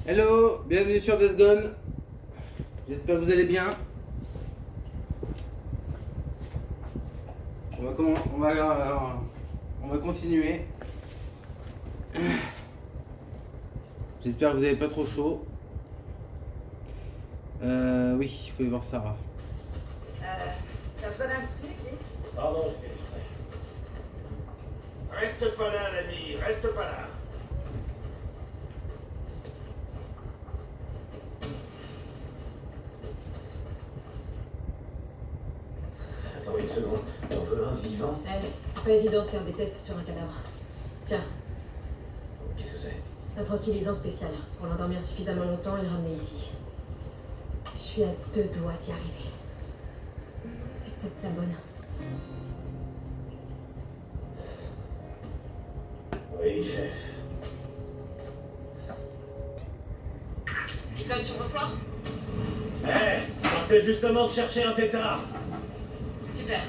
Hello, bienvenue sur Days Gone. J'espère que vous allez bien. On va continuer. J'espère que vous n'avez pas trop chaud. Oui, il faut aller voir Sarah. T'as besoin d'un truc, Nick? Pardon, j'étais distrait. Reste pas là, l'ami, reste pas là. Attends une seconde, t'en veux un vivant? C'est pas évident de faire des tests sur un cadavre. Tiens, Qu'est-ce que c'est? un tranquillisant spécial. Pour l'endormir suffisamment longtemps et le ramener ici. Je suis à 2 doigts d'y arriver. C'est peut-être la bonne. Oui, chef. Deacon, tu me reçois? Je partais justement de chercher un tétard. Super.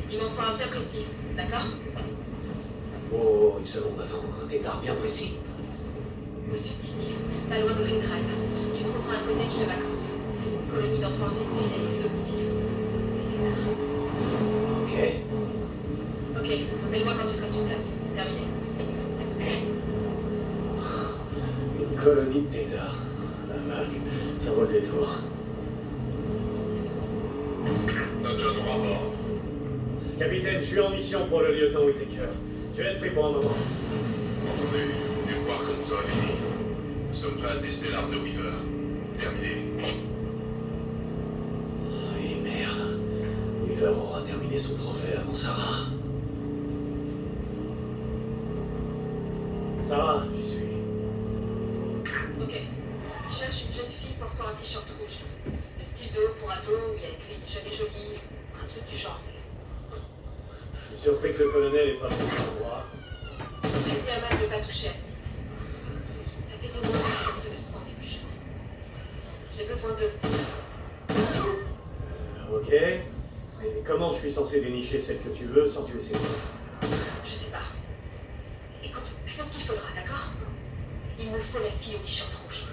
Il m'en faut un bien précis, d'accord? Oh, une seconde, attends, un tétard bien précis. Au sud d'ici, pas loin de Ring Drive. Tu trouveras un cottage de vacances. Une colonie d'enfants infectés et une domicile. Des tétards. Ok. Ok, appelle-moi quand tu seras sur place. Terminé. Une colonie de tétards. La vague, ça vaut le détour. John Rapport. Capitaine, je suis en mission pour le lieutenant Whittaker. Je vais être pris pour un moment. Entendu, venez me voir quand vous aurez fini. Nous sommes prêts à tester l'arme de Weaver. Terminé. Oui, merde. Weaver aura terminé son projet avant Sarah. Sarah, j'y suis. Ok. Cherche une jeune fille portant un t-shirt rouge. Le style de haut pour ado où il y a écrit jeune et jolie, un truc du genre. Je suis surpris que le colonel ait pas fait son droit. J'ai dit à Matt de pas toucher à ce site. Ça fait des mois que je reste le sang des plus jeunes. J'ai besoin d'eux. Ok. Et comment je suis censé dénicher celle que tu veux sans tuer ses autres? Je sais pas. Écoute, fais ce qu'il faudra, d'accord? Il me faut la fille au t-shirt rouge.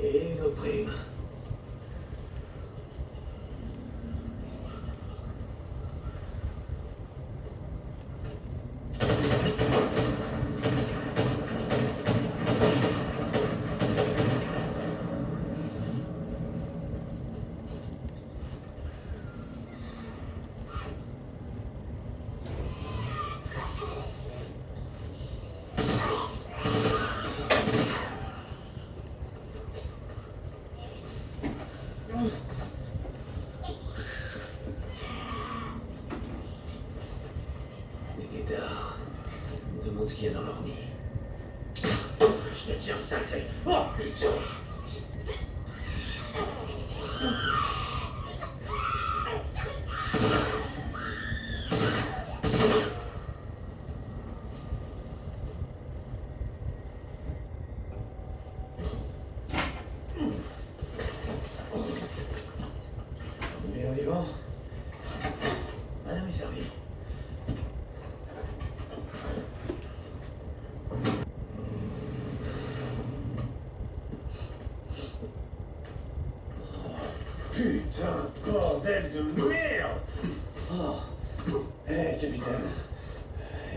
Et notre prime. Les tétards. On me demande ce qu'il y a dans leur nid. Je te tiens, saleté. Oh, putain! Vous voulez un vivant? Madame est servie. Putain, bordel de merde! Oh. Hé, capitaine.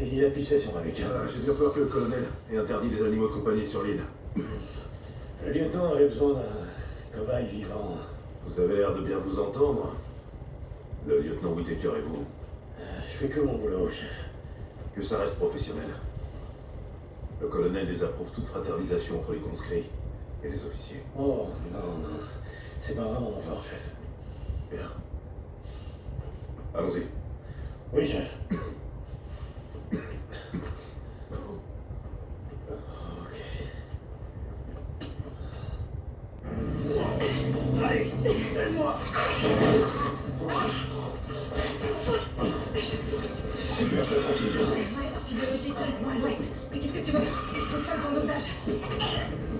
Il a pissé sur ma bécane. J'ai bien peur que le colonel ait interdit les animaux de compagnie sur l'île. Le lieutenant avait besoin d'un cobaye vivant. Vous avez l'air de bien vous entendre. Le lieutenant Whittaker et vous. Je fais que mon boulot, chef. Que ça reste professionnel. Le colonel désapprouve toute fraternisation entre les conscrits et les officiers. Oh, non, non. C'est pas vraiment mon genre, chef. Bien. Allons-y. Oui, chef. Allez, aide-moi. Super, tranquille. Physiologie. que tu veux. Je trouve pas le bon dosage.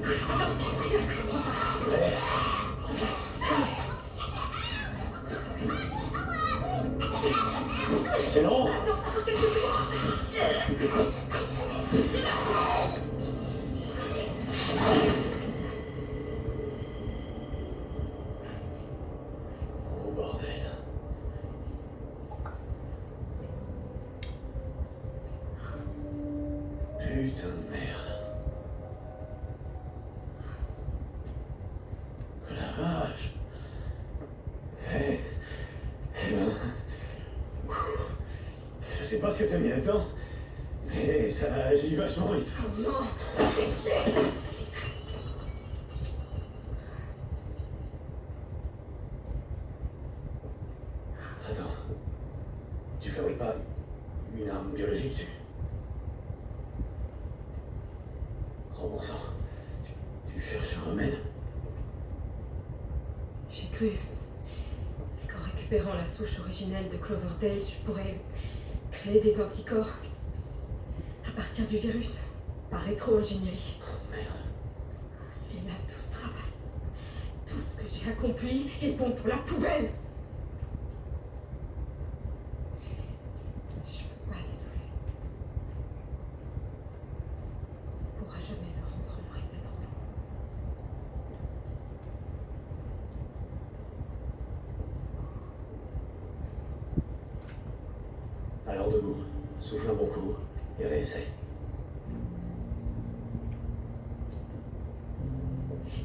Attends, tiens, prends ça. C'est long. Attends, quelques secondes. Oh bordel. Putain de merde. La vache. Eh ben... Je sais pas ce que t'as mis là-dedans, mais ça agit vachement vite. Oh non, c'est... Attends. Tu fabriques pas une arme biologique, tu... Oh bon sang. Tu cherches un remède? J'ai cru qu'en récupérant la souche originelle de Cloverdale, je pourrais créer des anticorps à partir du virus, par rétro-ingénierie. Oh merde. Et là, tout ce travail, tout ce que j'ai accompli est bon pour la poubelle. Je peux pas les sauver. On pourra jamais le rendre en état normal. Alors debout, souffle un bon coup et réessaie.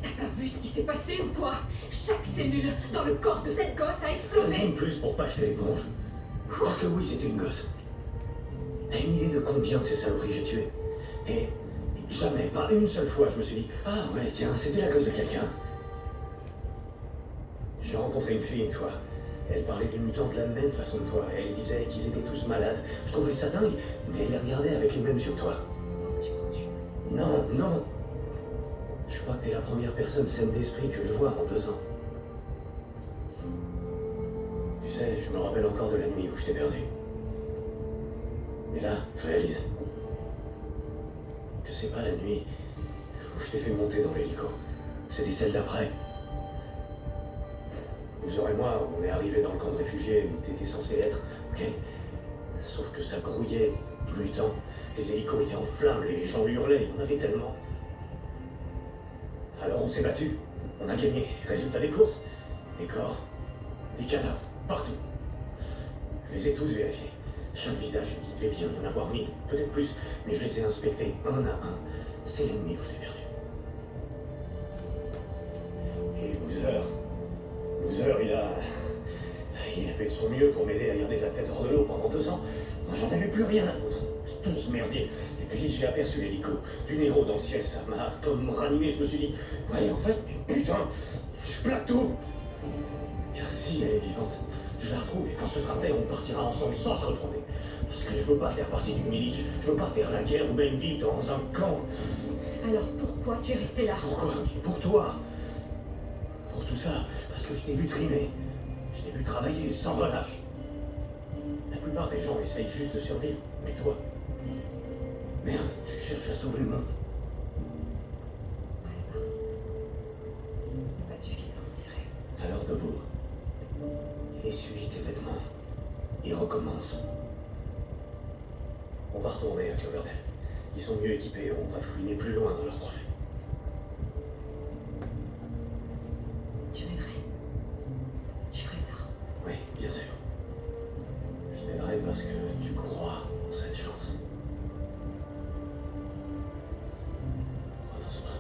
T'as pas vu ce qui s'est passé ou quoi? Chaque cellule dans le corps de cette gosse a explosé. Raison de plus pour pas jeter l'éponge. Parce que oui, c'était une gosse. T'as une idée de combien de ces saloperies j'ai tué? Et jamais, pas une seule fois, je me suis dit « Ah ouais, tiens, c'était la gosse de quelqu'un. » J'ai rencontré une fille une fois. Elle parlait des mutants de la même façon que toi. Elle disait qu'ils étaient tous malades. Je trouvais ça dingue, mais elle les regardait avec les mêmes yeux que toi. Attends, tu crois que tu... Non, non. Je crois que t'es la première personne saine d'esprit que je vois en 2 ans. Tu sais, je me rappelle encore de la nuit où je t'ai perdu. Mais là, je réalise que c'est pas la nuit où je t'ai fait monter dans l'hélico. C'était celle d'après. Boozer et moi, on est arrivés dans le camp de réfugiés où t'étais censé être, ok? Sauf que ça grouillait, mutants. Les hélicos étaient en flammes, les gens hurlaient, il y en avait tellement. Alors on s'est battu, on a gagné. Résultat des courses, des corps, des cadavres, partout. Je les ai tous vérifiés. Chaque visage, il devait bien y en avoir 1000, peut-être plus, mais je les ai inspectés un à un. C'est l'ennemi où je t'ai perdu. Et Boozer, il a fait de son mieux pour m'aider à garder la tête hors de l'eau pendant 2 ans. Moi, j'en avais plus rien à foutre. Tous merdier. Et puis, j'ai aperçu l'hélico du Nero dans le ciel. Ça m'a comme ranimé. Je me suis dit, ouais, en fait, putain, je plaque tout. Car si elle est vivante, je la retrouve. Et quand ce sera fait, on partira ensemble sans se retrouver. Parce que je veux pas faire partie d'une milice. Je veux pas faire la guerre ou même vivre dans un camp. Alors pourquoi tu es resté là? Pourquoi? Pour toi. Pour tout ça. Parce que je t'ai vu trimer. Je t'ai vu travailler sans relâche. La plupart des gens essayent juste de survivre, mais toi... Merde, tu cherches à sauver le monde. Ouais, ben... c'est pas suffisant, on dirait. Alors debout. Essuie tes vêtements. Et recommence. On va retourner à Cloverdale. Ils sont mieux équipés, on va fouiner plus loin dans leur projet. Tu m'aiderais? Tu ferais ça? Oui, bien sûr. Je t'aiderai parce que tu crois en cette chance. Renonce pas.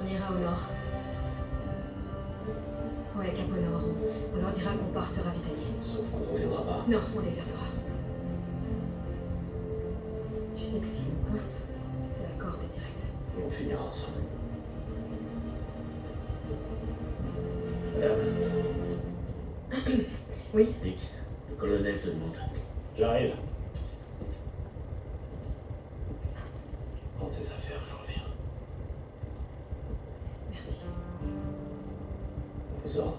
On ira au nord. Ouais, Cap au nord. On leur dira qu'on part se ravitailler. Sauf qu'on reviendra pas. Non, on désertera. Tu sais que si on coince, c'est la corde directe. Et on finira ensemble. Madame, Oui? Dick, le colonel te demande. j'arrive. Prends tes affaires, je reviens. Aux ordres.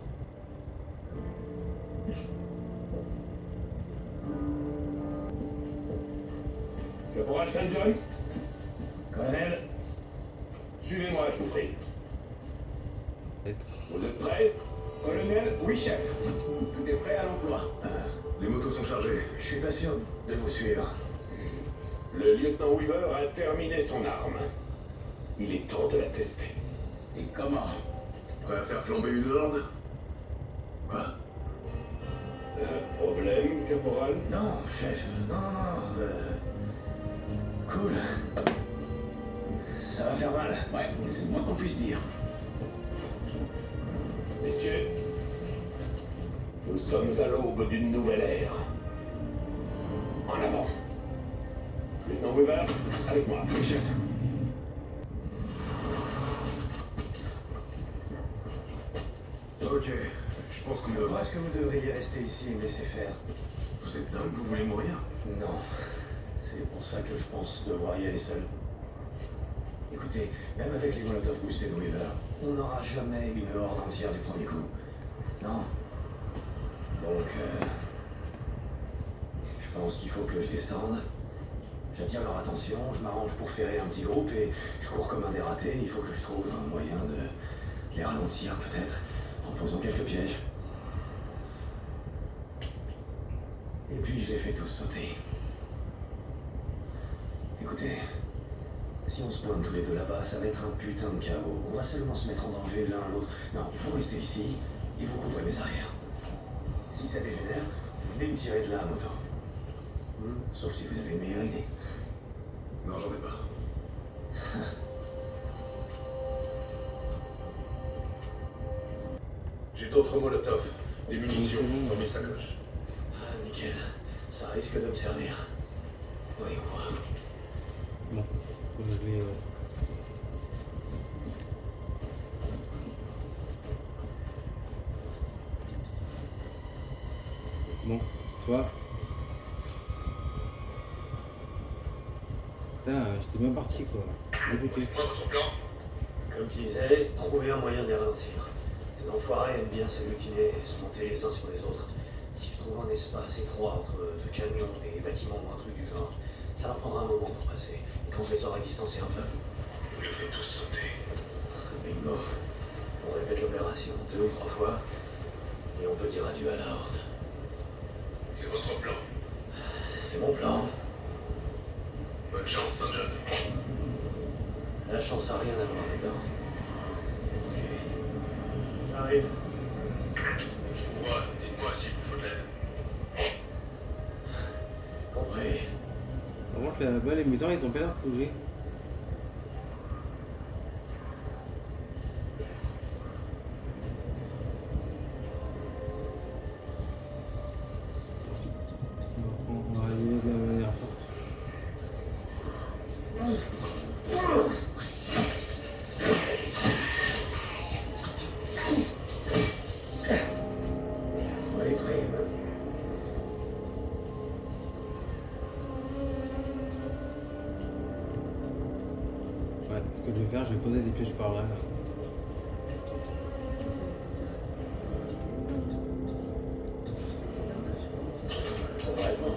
Caporal St. John. Colonel. Suivez-moi, je vous prie. Vous êtes prêts? Colonel, oui chef. Tout est prêt à l'emploi. Les motos sont chargées. Je suis pas sûr de vous suivre. Le lieutenant Weaver a terminé son arme. Il est temps de la tester. Et comment? Prêt à faire flamber une horde? Quoi? Problème, caporal? Non, chef. Non. Cool. Ça va faire mal. Ouais, C'est le moins qu'on puisse dire. Messieurs, nous sommes à l'aube d'une nouvelle ère. En avant. Lieutenant Weaver, avec moi. Oui, chef. Ok, je pense qu'on devrait. Est-ce que vous devriez rester ici et me laisser faire? Vous êtes dingue, vous voulez mourir? Non. C'est pour ça que je pense devoir y aller seul. Écoutez, même avec les Molotov boostés de Weaver, on n'aura jamais une horde entière du premier coup. Non. Donc, je pense qu'il faut que je descende. J'attire leur attention, je m'arrange pour ferrer un petit groupe et je cours comme un dératé. Il faut que je trouve un moyen de les ralentir peut-être, en posant quelques pièges. Et puis je les fais tous sauter. Écoutez, si on se pointe tous les deux là-bas, ça va être un putain de chaos. On va seulement se mettre en danger l'un l'autre. Non, vous restez ici et vous couvrez mes arrières. Si ça dégénère, vous venez me tirer de là à moto. Sauf si vous avez une meilleure idée. Non, j'en ai pas. J'ai d'autres Molotov, des munitions dans mes sacoches. Ah, nickel. Ça risque de me servir. Voyons voir. Bon, comme je l'ai. Bon, toi. Putain, j'étais bien parti quoi. Dégoûté. Dites-moi votre plan. Comme je disais, trouver un moyen de les ralentir. Ces enfoirés aiment bien s'agglutiner et se monter les uns sur les autres. Si je trouve un espace étroit entre deux camions et bâtiments ou un truc du genre, ça leur prendra un moment pour passer. Et quand je les aurai distancés un peu, Vous les ferez tous sauter. bingo. On répète l'opération 2 ou 3 fois et on peut dire adieu à la horde. C'est votre plan. C'est mon plan. Bonne chance, Saint John. La chance a rien à voir là-dedans. Ok. J'arrive. Je vous vois, dites-moi s'il vous faut de l'aide. Compris. Par contre, là-bas, les mutants, ils ont pas l'air de bouger. On va aller de la manière forte. On va les primes. Ouais, ce que je vais faire, je vais poser des pièges par là. Ça devrait être bon.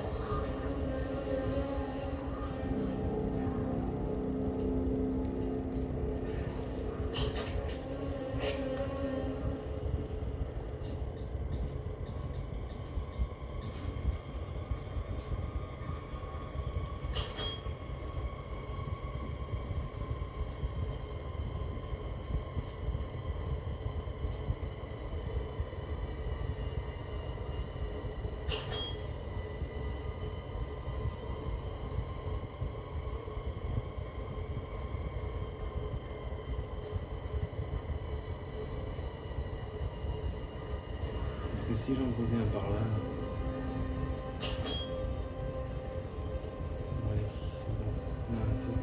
Parce que si j'en posais un par là. Ouais, c'est bon. On a assez.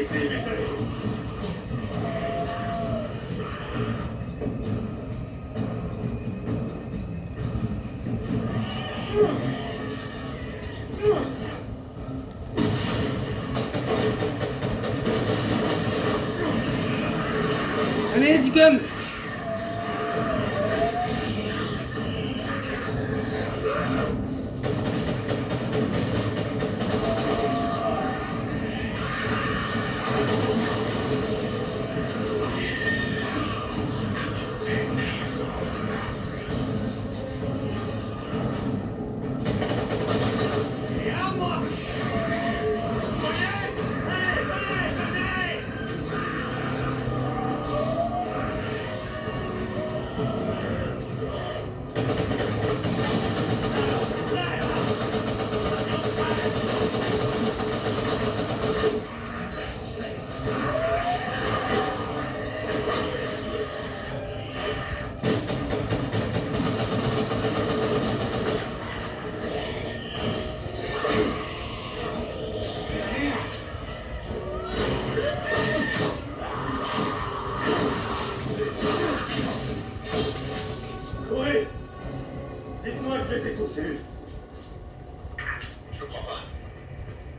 ici, mes amis. Allez, Deacon! Et à moi! Venez! Venez! Venez! Courez! Dites-moi que je les ai tous eus. Je ne crois pas.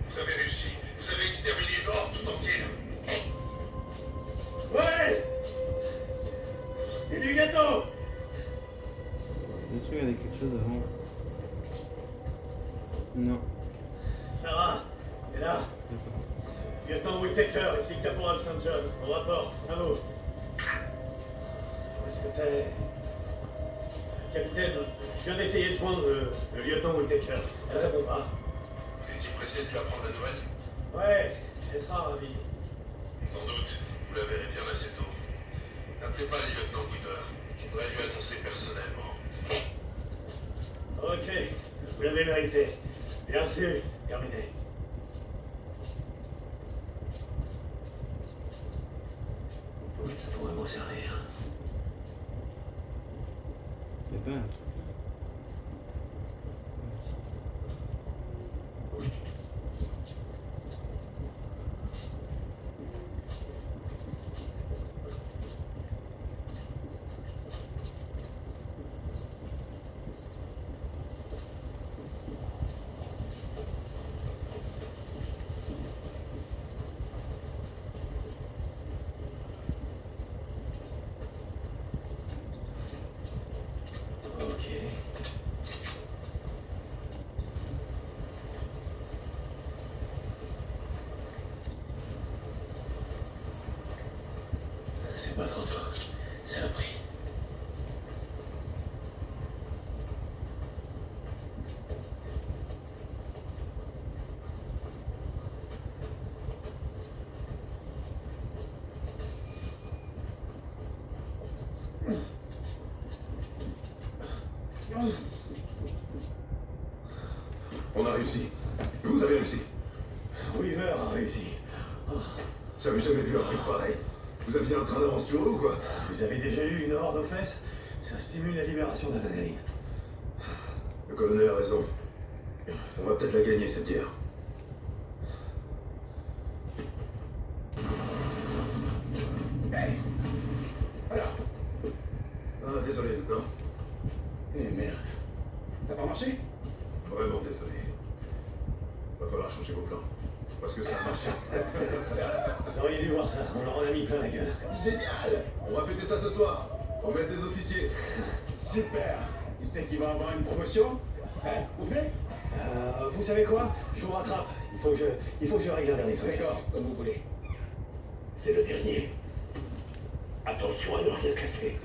Vous avez réussi. Vous avez exterminé l'ordre tout entier. Ouais! C'était du gâteau! Je suis avec quelque chose avant. Non, Sarah, t'es là? il n'y a pas. Lieutenant Whittaker, ici Caporal St. John. Mon rapport, à vous. Où est-ce que t'es? Capitaine, je viens d'essayer de joindre le lieutenant Whittaker. Elle répond pas. Vous étiez pressé de lui apprendre la nouvelle? Ouais, elle sera ravie. Sans doute. Vous la verrez bien assez tôt. N'appelez pas le lieutenant Weaver. Je voudrais lui annoncer personnellement. Ok, vous l'avez mérité. Bien sûr, terminé. Ça pourrait m'en servir. Il n'y a pas un truc. Ok. C'est pas trop tôt. C'est la pris. On a réussi. Vous avez réussi. Weaver a réussi. J'avais jamais vu un truc pareil. Vous aviez un train d'avance sur eux ou quoi? Vous avez déjà eu une horde aux fesses? Ça stimule la libération d'adrénaline. Le colonel a raison. On va peut-être la gagner, cette guerre. Hey! Alors, Ah, désolé, lieutenant. Eh merde. ça n'a pas marché? Vraiment désolé. Va falloir changer vos plans. Parce que ça a marché. Vous auriez dû voir ça, on leur en a mis plein la gueule. Génial! On va fêter ça ce soir. Promesse des officiers. Super! Il sait qu'il va avoir une promotion? Hein, vous venez? Vous savez quoi? Je vous rattrape. Il faut que je règle un dernier truc. D'accord, comme vous voulez. C'est le dernier. Attention à ne rien casser.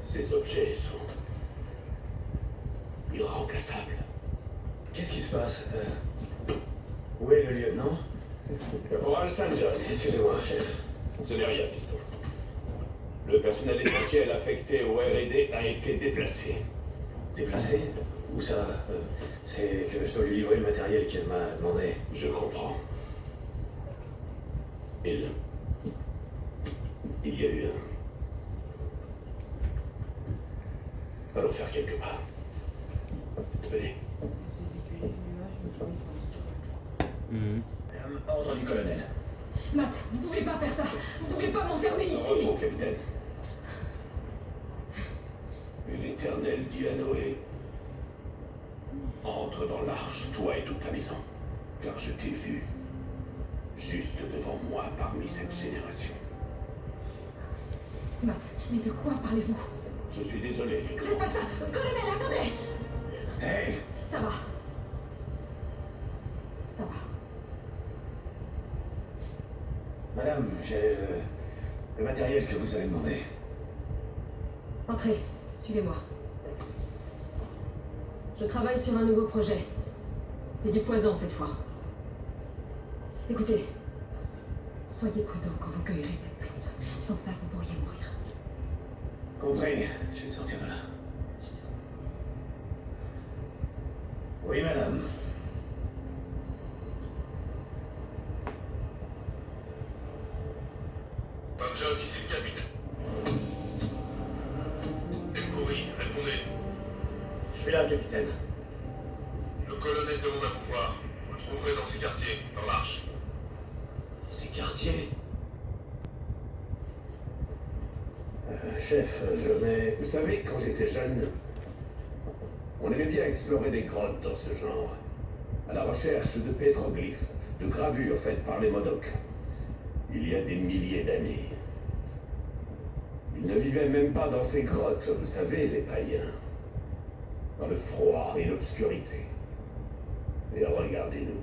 Ces objets sont irremplaçables. Qu'est-ce qui se passe? Où est le lieutenant? Caporal St. John. Excusez-moi, chef. Ce n'est rien, fiston. Le personnel essentiel affecté au R&D a été déplacé. Déplacé? Où ça? C'est que je dois lui livrer le matériel qu'elle m'a demandé. Je comprends. Il y a eu un... Allons faire quelques pas. Venez. Mhm. Ordre du colonel. Matt, vous pouvez pas faire ça. Vous pouvez pas m'enfermer ici. Repos, capitaine. Et l'Éternel dit à Noé, entre dans l'arche, toi et toute ta maison, car je t'ai vu, juste devant moi parmi cette génération. Matt, mais de quoi parlez-vous? Je suis désolé, Faites lieutenant. pas ça. Colonel, attendez. Hey! Ça va. Ça va. Madame, j'ai le matériel que vous avez demandé. Entrez, suivez-moi. Je travaille sur un nouveau projet. C'est du poison cette fois. Écoutez, soyez prudent quand vous cueillerez cette plante. Sans ça, vous pourriez mourir. Compris, je vais te sortir de là. Oui, madame. Tom John, ici le capitaine. Emery, répondez. Je suis là, capitaine. Le colonel demande à vous voir. Vous le trouverez dans ses quartiers, dans l'arche. Ces quartiers. Chef, je mets... Vous savez, quand j'étais jeune, on aimait bien explorer des grottes dans ce genre, à la recherche de pétroglyphes, de gravures faites par les Modocs. Il y a des milliers d'années. Ils ne vivaient même pas dans ces grottes, vous savez, les païens. Dans le froid et l'obscurité. Et regardez-nous.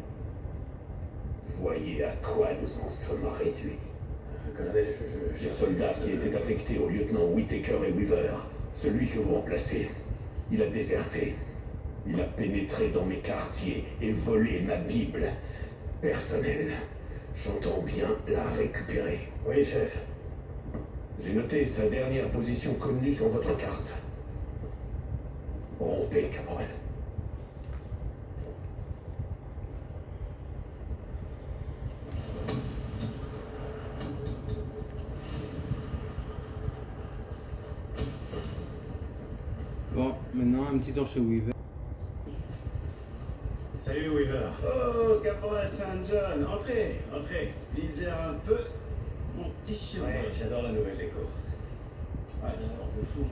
Voyez à quoi nous en sommes réduits. Colonel, Les soldats qui étaient affectés au lieutenant Whittaker et Weaver, celui que vous remplacez, il a déserté. Il a pénétré dans mes quartiers et volé ma Bible personnelle. J'entends bien la récupérer. Oui, chef. J'ai noté sa dernière position connue sur votre carte. Rompez, caporal. Bon, maintenant un petit tour chez Weaver. Salut, Weaver. Oh, Caporal Saint John, entrez, entrez. Lisez un peu mon t-shirt. Ouais, j'adore la nouvelle déco. Ouais, histoire de fou.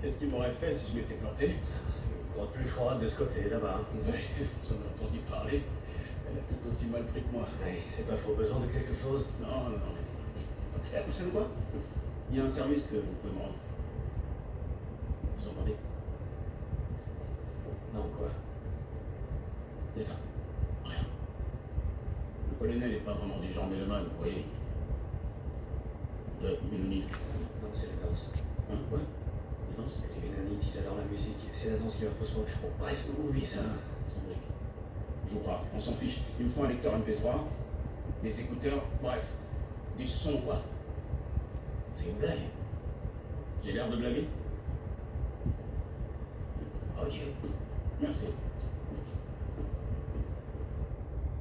Qu'est-ce qu'il m'aurait fait si je m'étais planté? Une grotte plus froide de ce côté, là-bas. Ouais, j'en ai entendu parler. Elle a tout aussi mal pris que moi. Ouais, c'est pas faux, besoin de quelque chose. Non, non, non, mais... Eh, vous savez quoi? Il y a un service que vous pouvez me rendre. Vous entendez? Non, quoi? C'est ça. Rien. Le colonel n'est pas vraiment du genre mélomane, vous voyez. De Mélonite. Non, c'est la danse. Hein, quoi? La danse? Les Mennonites, ils adorent la musique. C'est la danse qui leur pose problème. Bon, bref, oubliez ça. Sans brique. Je vous crois, on s'en fiche. Il me faut un lecteur MP3, des écouteurs, bref. Du son, quoi. C'est une blague. J'ai l'air de blaguer? Ok. Merci.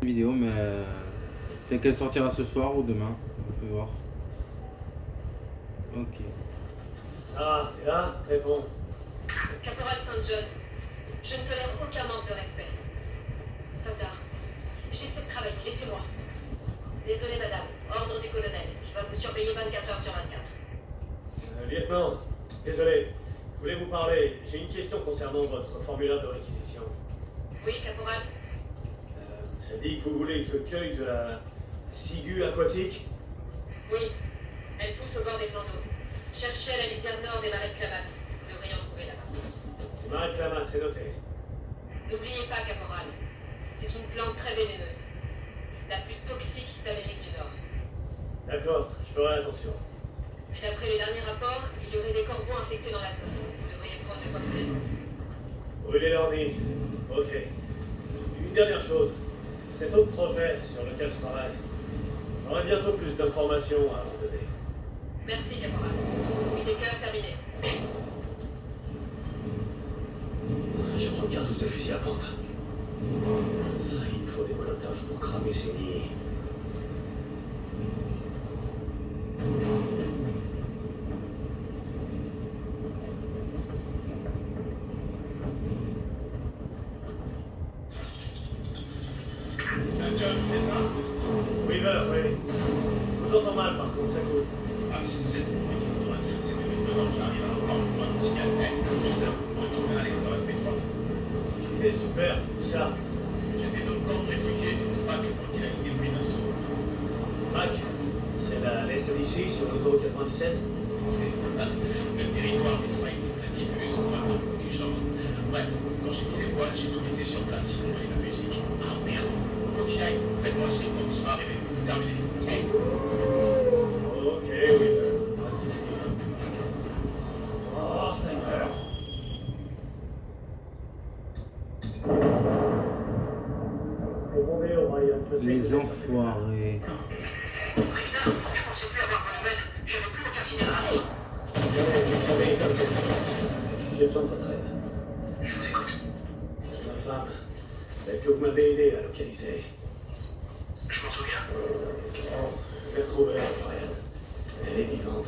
Vidéo, mais peut-être qu'elle sortira ce soir ou demain. Je vais voir. Ok. Sarah, t'es là? Réponds. Caporal Saint John, je ne tolère aucun manque de respect. Soldat, j'essaie de travailler, laissez-moi. Désolé madame, ordre du colonel. Je dois vous surveiller 24 heures sur 24. Lieutenant, désolé. Je voulais vous parler. J'ai une question concernant votre formulaire de réquisition. Oui, caporal? Ça dit que vous voulez que je cueille de la ciguë aquatique? Oui, elle pousse au bord des plans d'eau. Cherchez à la lisière nord des marais de Klamath. Vous devriez en trouver là-bas. Les marais de Klamath, c'est noté. N'oubliez pas, caporal, c'est une plante très vénéneuse. La plus toxique d'Amérique du Nord. D'accord, je ferai attention. Et d'après les derniers rapports, il y aurait des corbeaux infectés dans la zone. Vous devriez prendre de quoi prévenir. Brûler leur nid. Ok. Une dernière chose. Cet autre projet sur lequel je travaille, j'aurai bientôt plus d'informations à vous donner. Merci, caporal. Whittaker, terminé. J'ai besoin de cartouches de fusil à pompe. Il me faut des molotovs pour cramer ces nids. Saint John, c'est ça? Weaver, oui. Ok, super. Où ça? J'étais dans le camp de réfugiés d'une fac quand il a été pris d'assaut. Fac? C'est à l'est d'ici, sur l'autoroute 97? C'est ça, le territoire des failles de Platypus, du genre. Bref, quand j'ai mis les voiles, j'ai tout misé sur place, y compris la musique. Ah merde, faut que j'y aille. Faites-moi signe quand vous serez arrivé. Terminé. Ok, Weaver. Pas de soucis. Oh, sniper. Les enfoirés. Richter, je pensais plus avoir vos nouvelles. J'avais plus aucun signal radio. J'ai besoin de votre aide. Je vous écoute. Ma femme, celle que vous m'avez aidé à localiser. Je m'en souviens. Oh, je l'ai retrouvée, Brian. Elle est vivante.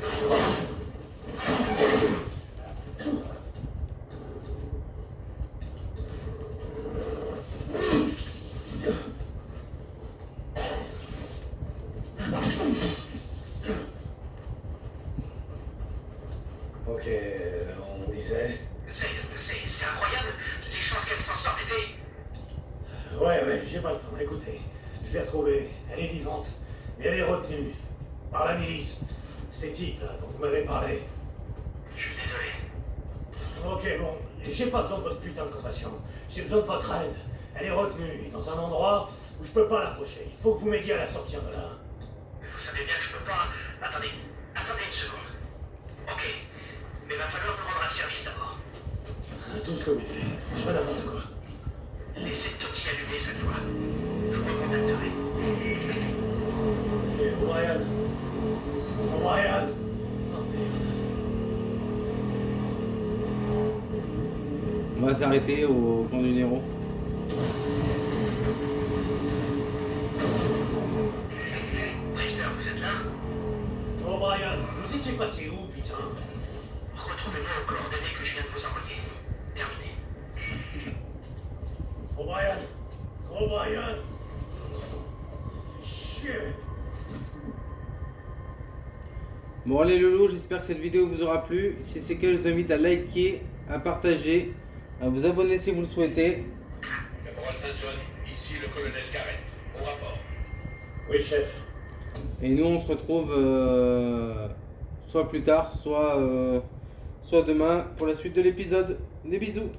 Ok, on disait... C'est incroyable. Les chances qu'elle s'en sorte étaient... Ouais, j'ai pas le temps. Écoutez, je l'ai retrouvée. Elle est vivante. Mais elle est retenue. Par la milice. Ces types, là, dont vous m'avez parlé. Je suis désolé. Ok, bon. J'ai pas besoin de votre putain de compassion. J'ai besoin de votre aide. Elle est retenue dans un endroit où je peux pas l'approcher. Il faut que vous m'aidiez à la sortir de là. Vous savez bien que je peux pas... Attendez une seconde. Ok. Mais va falloir nous rendre un service d'abord. Tout ce que vous voulez. Je fais n'importe quoi. Laissez le toki allumé cette fois. Je vous recontacterai. Ok, O'Brien. O'Brien. Oh merde. On va s'arrêter au camp du Nero. Richter, vous êtes là? O'Brien, vous étiez passé où, putain? Retrouvez-moi aux coordonnées que je viens de vous envoyer. Terminé. O'Brien. O'Brien. Chier. Bon allez loulou, j'espère que cette vidéo vous aura plu. Si c'est le cas, je vous invite à liker, à partager, à vous abonner si vous le souhaitez. Caporal St. John, ici le colonel Garrett. Au rapport. Oui, chef. Et nous on se retrouve soit plus tard, soit demain pour la suite de l'épisode. Des bisous.